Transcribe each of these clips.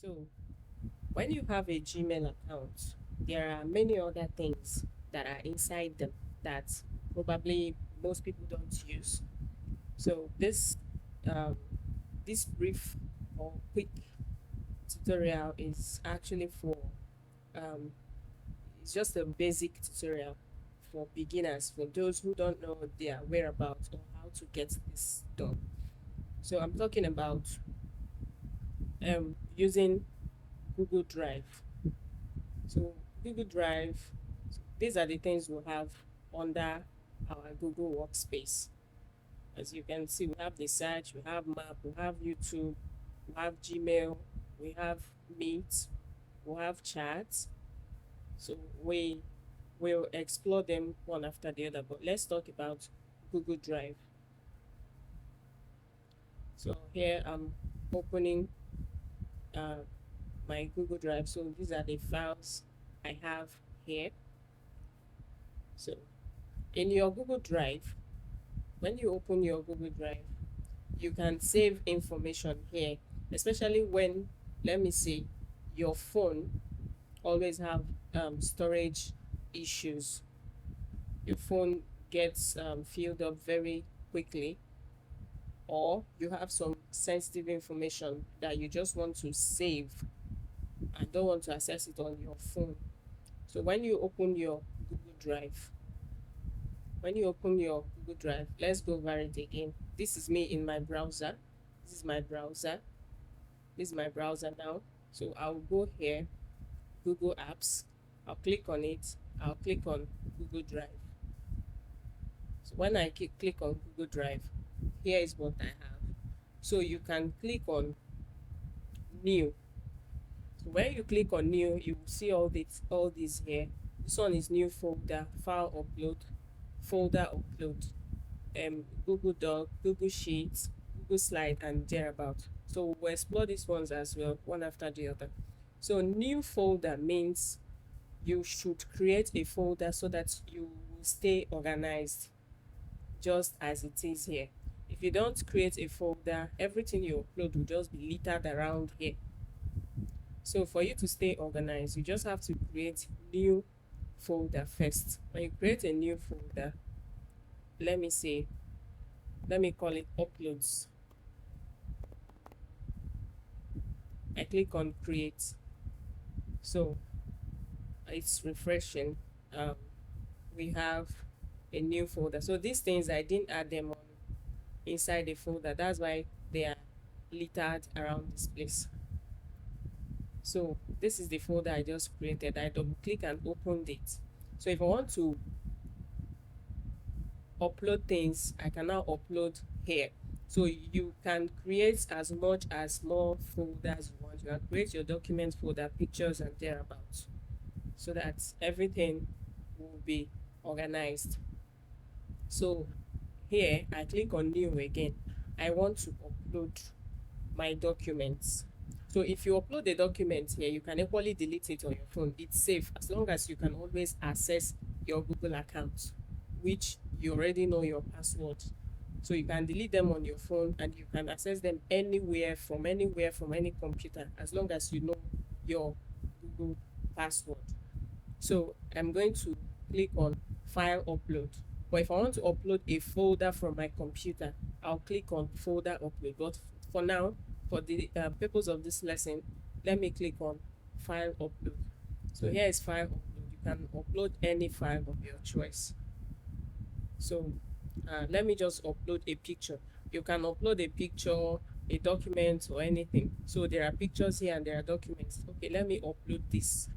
So when you have a Gmail account, there are many other things that are inside them that probably most people don't use. So um, this brief or quick tutorial is actually for um, it's just a basic tutorial for beginners, for those who don't know their whereabouts or how to get this done. So I'm talking about using Google Drive. So Google Drive, these are the things we have under our Google Workspace. As you can see, we have the search, we have map, we have YouTube, we have Gmail, we have Meet, we have chat. So we will explore them one after the other. But let's talk about Google Drive. So here I'm opening uh, my Google Drive. So these are the files I have here. So in your Google Drive, when you open your Google Drive, you can save information here, especially when, let me say, your phone always have storage issues. Your phone gets filled up very quickly, or you have some sensitive information that you just want to save and don't want to access it on your phone. So when you open your Google Drive, let's go over it again. This is me in my browser. This is my browser. This is my browser now. So I'll go here, Google Apps. I'll click on it. I'll click on Google Drive. So when I click on Google Drive, here is what I have. So you can click on New. So when you click on New, you will see all these here. This one is New Folder, File Upload, Folder Upload, Google Doc, Google Sheets, Google Slide, and thereabout. So we'll explore these ones as well, one after the other. So new folder means you should create a folder so that you will stay organized, just as it is here. If you don't create a folder, everything you upload will just be littered around here. So for you to stay organized, you just have to create new folder first. When you create a new folder, let me call it uploads. I click on create. So it's refreshing. We have a new folder. So these things, I didn't add them on inside the folder. That's why they are littered around this place. So this is the folder I just created. I double click and opened it. So if I want to upload things, I can now upload here. So you can create as much as more folders you want. You can create your document folder, pictures, and thereabouts, so that everything will be organized. So here I click on new again. I want to upload my documents. So if you upload the document here, you can equally delete it on your phone. It's safe as long as you can always access your Google account, which you already know your password. So you can delete them on your phone and you can access them anywhere, from any computer, as long as you know your Google password. So I'm going to click on file upload. But if I want to upload a folder from my computer, I'll click on folder upload. But for now, for the purpose of this lesson, let me click on file upload. So here is file upload. You can upload any file of your choice. So let me just upload a picture. You can upload a picture, a document, or anything. So there are pictures here and there are documents. Okay, let me upload this.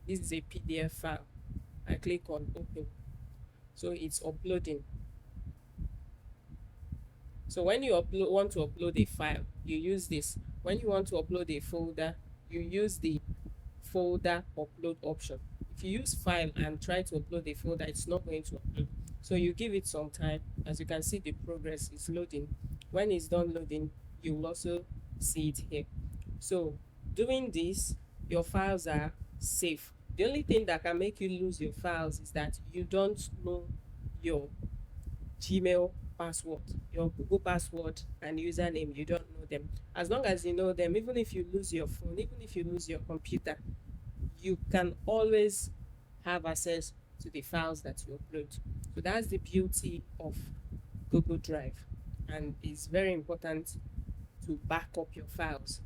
This is a PDF file. I click on open. So it's uploading. So when you want to upload a file, you use this. When you want to upload a folder, you use the folder upload option. If you use file and try to upload a folder, it's not going to upload. So you give it some time. As you can see, the progress is loading. When it's done loading, you will also see it here. So doing this, your files are safe. The only thing that can make you lose your files is that you don't know your Gmail password, your Google password and username. You don't know know them. As long as you know them, even if you lose your phone, even if you lose your computer, you can always have access to the files that you upload. So that's the beauty of Google Drive, and it's very important to back up your files.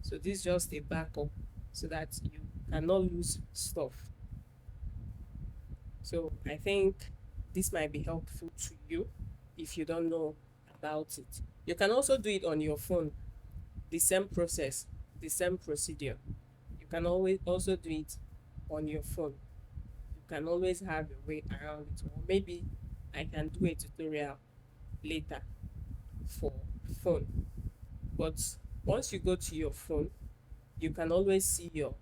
So this is just a backup so that you cannot lose stuff. So I think this might be helpful to you if you don't know about it. You can also do it on your phone, the same process, the same procedure. You can always also do it on your phone. You can always have a way around it, or maybe I can do a tutorial later for phone. But once you go to your phone, you can always see your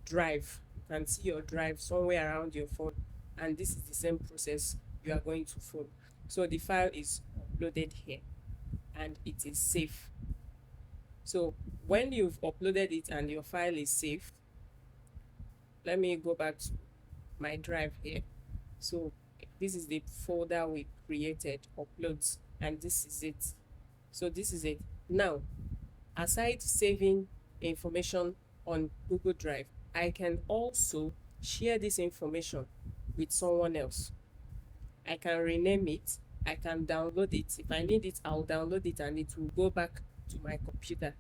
drive. You can see your drive somewhere around your phone, and this is the same process you are going to phone. So the file is uploaded here and it is safe. So when you've uploaded it and your file is saved, let me go back to my drive here. So this is the folder we created, uploads, and this is it. So this is it. Now, aside saving information on Google Drive, I can also share this information with someone else. I can rename it, I can download it. If I need it, I'll download it and it will go back to my computer,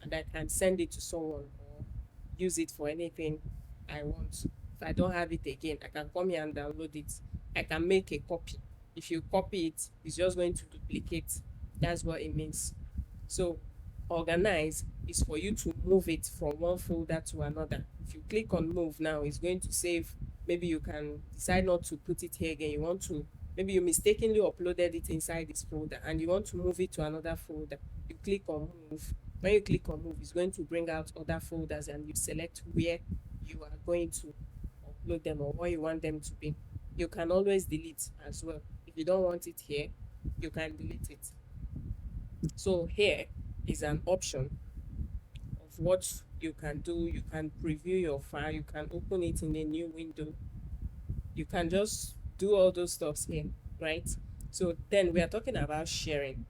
and I can send it to someone or use it for anything I want. If I don't have it again, I can come here and download it. I can make a copy. If you copy it, it's just going to duplicate. That's what it means. So organize is for you to move it from one folder to another. If you click on move now, it's going to save. Maybe you can decide not to put it here again. You want to, maybe you mistakenly uploaded it inside this folder and you want to move it to another folder. You click on move. When you click on move, it's going to bring out other folders and you select where you are going to upload them or where you want them to be. You can always delete as well. If you don't want it here, you can delete it. So here is an option of what you can do. You can preview your file, you can open it in a new window, you can just do all those stuffs here, right? So then we are talking about sharing.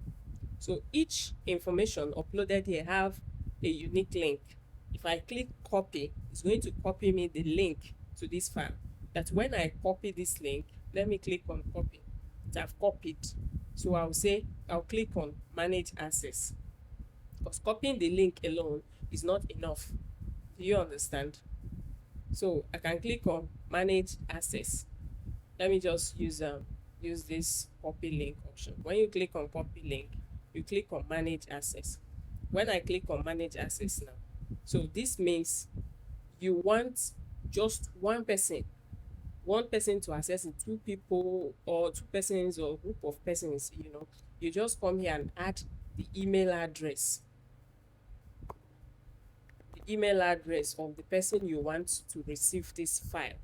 So each information uploaded here have a unique link. If I click copy, it's going to copy me the link to this file. That when I copy this link, let me click on copy. I've copied. So I'll click on manage access, because copying the link alone is not enough. Do you understand? So I can click on manage access. Let me just use this copy link option. When you click on copy link, you click on manage access. When I click on manage access now, so this means you want just one person to access it, two people or two persons or group of persons, you just come here and add the email address of the person you want to receive this file.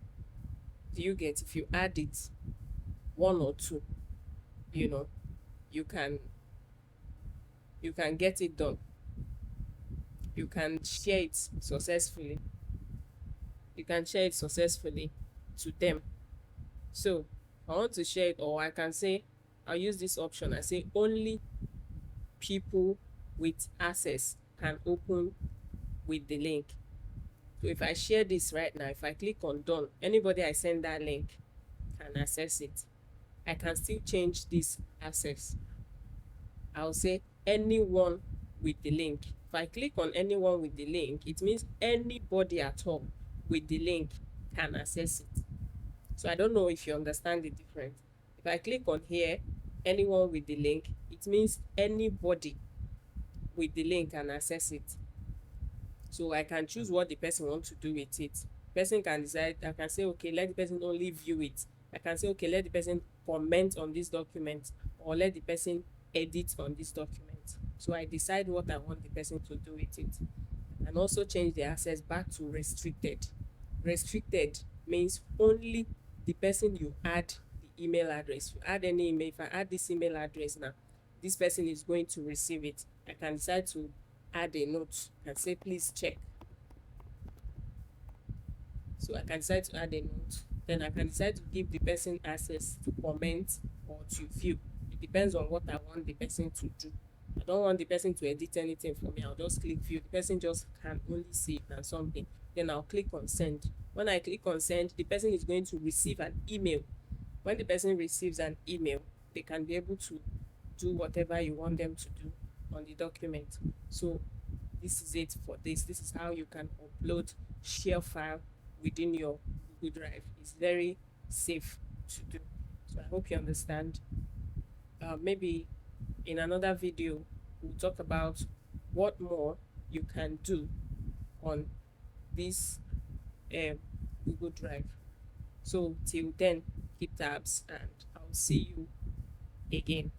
Do you get? If you add it, one or two, you can get it done. You can share it successfully. To them. So I want to share it, or I can say I'll use this option. I say only people with access can open with the link. So if I share this right now, if I click on done, anybody I send that link can access it. I can still change this access. I'll say anyone with the link. If I click on anyone with the link, it means anybody at all with the link can access it. So I don't know if you understand the difference. If I click on here, anyone with the link, it means anybody with the link can access it. So I can choose what the person wants to do with it. Person can decide. I can say, okay, let the person only view it. I can say, okay, let the person comment on this document, or let the person edit on this document. So I decide what I want the person to do with it. And also change the access back to restricted. Restricted means only the person you add the email address. You add any email. If I add this email address now, this person is going to receive it. I can decide to add a note and say, please check. So I can decide to add a note. Then I can decide to give the person access to comment or to view. It depends on what I want the person to do. I don't want the person to edit anything for me. I'll just click view. The person just can only see it and something. Then I'll click on send. When I click on send, the person is going to receive an email. When the person receives an email, they can be able to do whatever you want them to do on the document. So this is it for this. This is how you can upload share file within your Google Drive. It's very safe to do. So I hope you understand. Maybe in another video, we'll talk about what more you can do on this Google Drive. So till then, keep tabs and I'll see you again.